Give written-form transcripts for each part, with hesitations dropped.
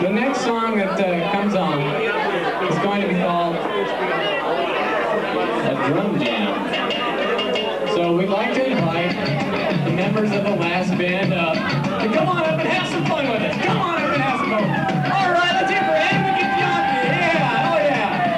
The next song that comes on is going to be called a drum jam. So we'd like to invite the members of the last band up to come on up and have some fun with us. Come on up and have some fun. All right, let's hear for Enema GeJonte. Yeah, oh yeah.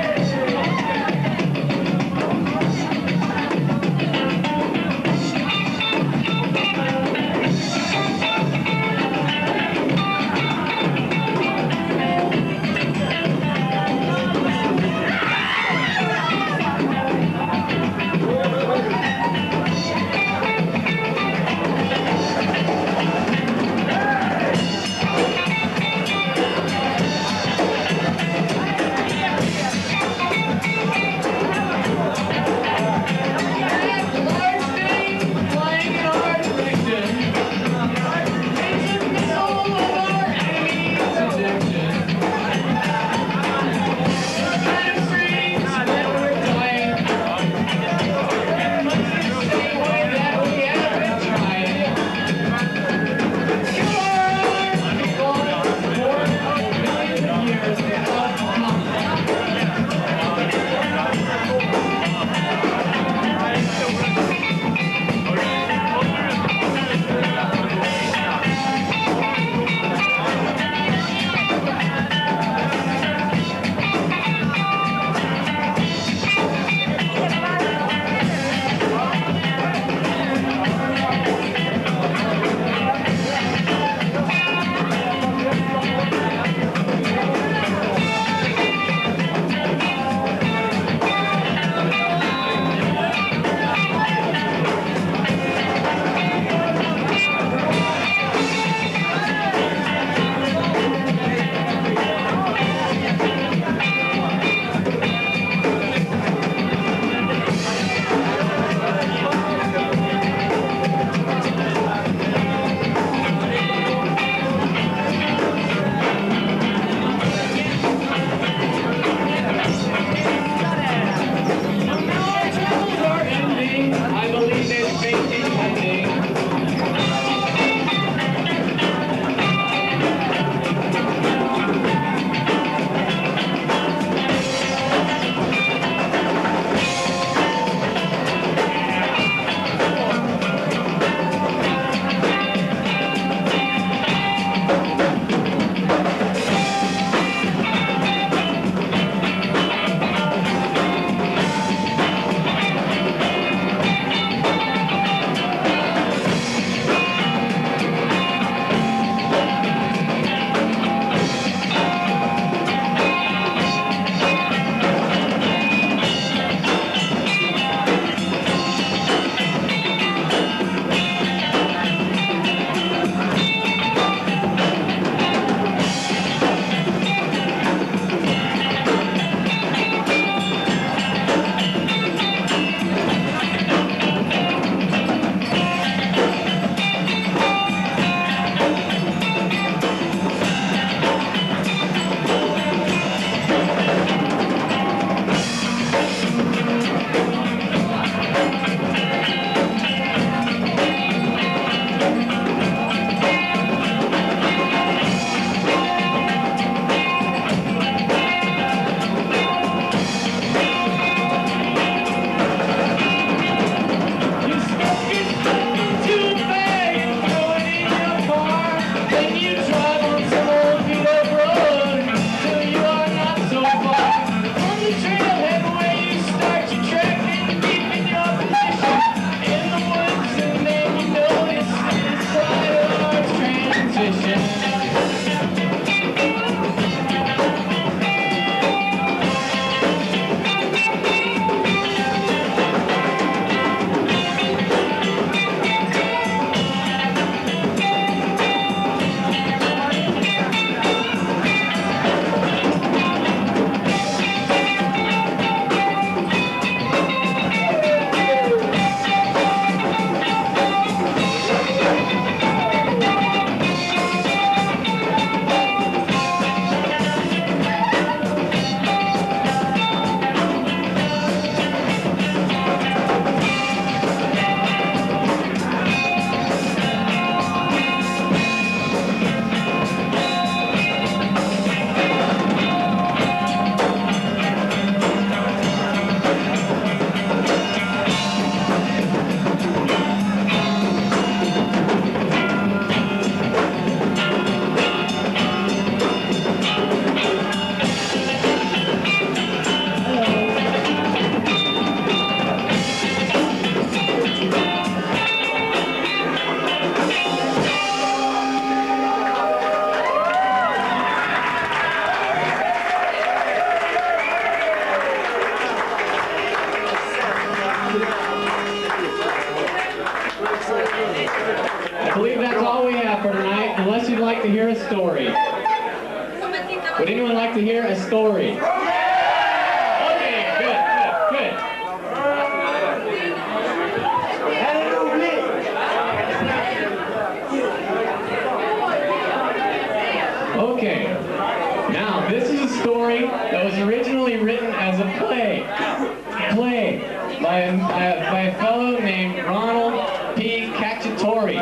Would anyone like to hear a story? Okay, good. Okay, now this is a story that was originally written as a play by a fellow named Ronald P. Cacciatore.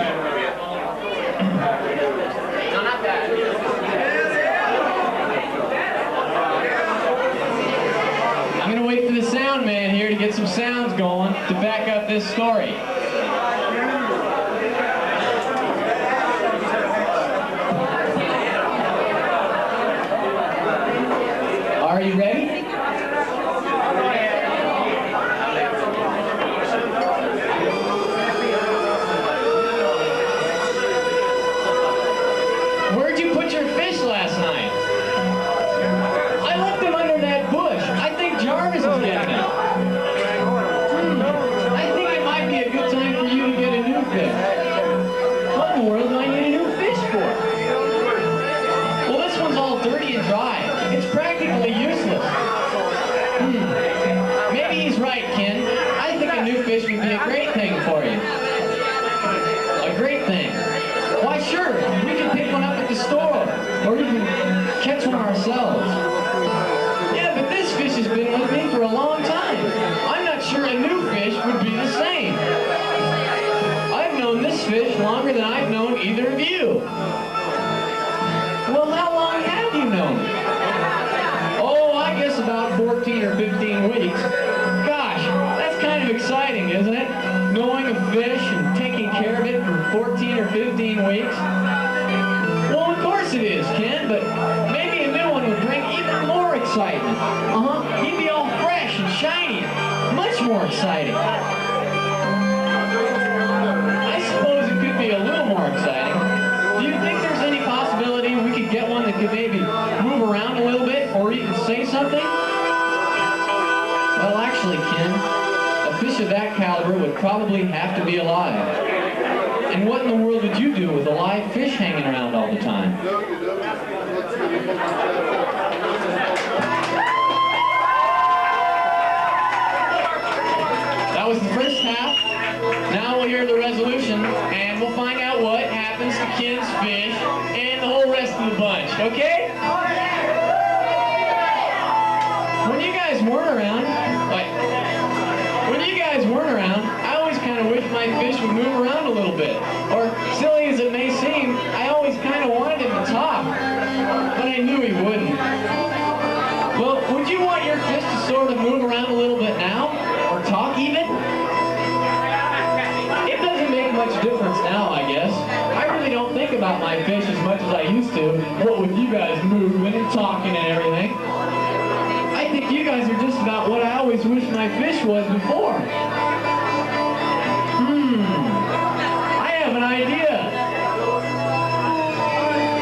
I'm going to wait for the sound man here to get some sounds going to back up this story. Are you ready? Where'd you put your fish last night? I left them under that bush. I think Jonas is getting them. I think it might be a good time for you to get a new fish. What in the world do I need a new fish for? Well, this one's all dirty and dry. It's practically useless. Maybe he's right, Ken. I think a new fish would be a great thing for you. A great thing. Why, sure. We can pick one up at the store. Or we can catch one ourselves. Yeah, but this fish has been with me for a long time. I'm not sure a new fish would be the same. I've known this fish longer than I've known either of you. Well, how long have you known it? Oh, I guess about 14 or 15 weeks. Gosh, that's kind of exciting, isn't it? Knowing a fish and taking care of it for 14 or 15 weeks. Well, of course it is, Ken, but maybe a new one would bring even more excitement. He'd be all fresh and shiny. Much more exciting. I suppose it could be a little more exciting. Do you think there's any possibility we could get one that could maybe move around a little bit or even say something? Well, actually, Ken, a fish of that caliber would probably have to be alive. And what in the world would you do with a live fish hanging around all the time? That was the first half. Now we'll hear the resolution, and we'll find out what happens to Ken's fish and the whole rest of the bunch, okay? When you guys weren't around, I always kind of wished my fish would move around a little bit. Or, silly as it may seem, I always kind of wanted him to talk. But I knew he wouldn't. Well, would you want your fish to sort of move around a little bit now? Or talk even? It doesn't make much difference now, I guess. I really don't think about my fish as much as I used to. What with you guys moving and talking and everything. I think you guys are just about what I always wished my fish was before. I have an idea.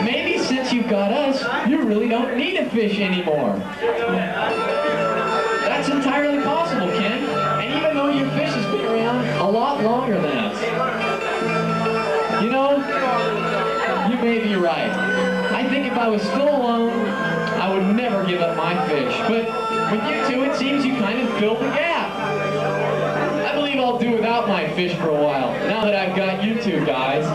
Maybe since you've got us, you really don't need a fish anymore. That's entirely possible, Ken. And even though your fish has been around a lot longer than us. You know, you may be right. I think if I was still alone, I would never give up my fish. But with you two, it seems you kind of filled the gap. I believe I'll do without my fish for a while, now that I've got you two guys.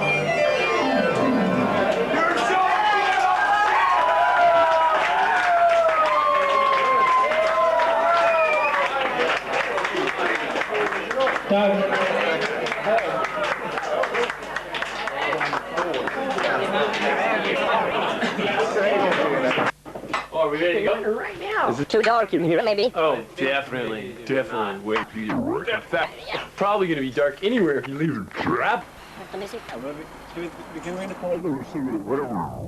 Oh, are we ready to go? Right now. Is it too dark in here, maybe? Oh, definitely. Wait, probably going to be dark anywhere if you leave a trap. Let me see. We can call it whatever.